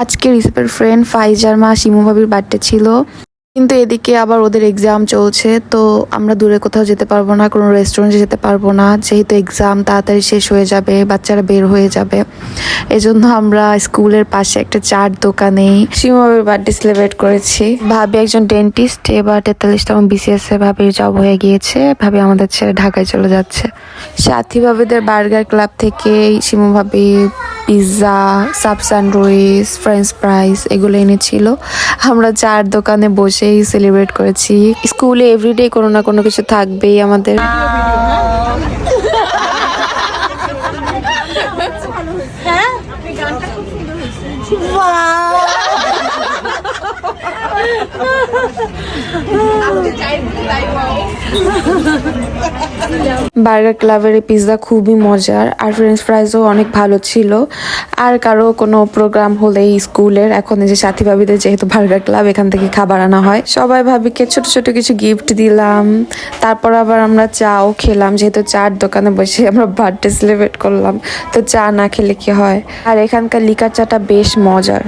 আজকে রিসেপের friend Pfizer মা শিমু ভাবির বার্থডে ছিল, কিন্তু এদিকে আবার ওদের এক্সাম চলছে, তো আমরা দূরে কোথাও যেতে পারবো না, কোনো রেস্টুরেন্টে যেতে পারবো না, যেহেতু এক্সাম তাড়াতাড়ি শেষ হয়ে যাবে, বাচ্চারা বের হয়ে যাবে। এজন্য আমরা স্কুলের পাশে একটা চাট দোকানেই শিমু ভাবির বার্থডে সেলিব্রেট করেছি। ভাবি একজন ডেন্টিস্ট, এবার 43তম BCS এ ভাবির জব হয়ে গিয়েছে, ভাবি আমাদের ছেড়ে ঢাকায় চলে যাচ্ছে। সাথী ভাবিদের বার্গার ক্লাব থেকে শিমু ভাবি pizza, sub sandwich, French fries এগুলো এনেছিল। আমরা চার দোকানে বসেই সেলিব্রেট করেছি। স্কুলে এভরিডে কোনো না কোনো কিছু থাকবেই আমাদের। বার্গার ক্লাবের এই পিৎজা খুবই মজার, আর ফ্রেঞ্চ ফ্রাইজও অনেক ভালো ছিল। আর কারো কোনো প্রোগ্রাম হলেই স্কুলের, এখন এই যে সাথী ভাবিদের যেহেতু বার্গার ক্লাব, এখান থেকে খাবার আনা হয়। সবাই ভাবিকে ছোট ছোট কিছু গিফট দিলাম, তারপর আবার আমরা চাও খেলাম, যেহেতু চার দোকানে বসে আমরা বার্থডে সেলিব্রেট করলাম, তো চা না খেলে কি হয়। আর এখানকার লিকার চাটা বেশ মজার।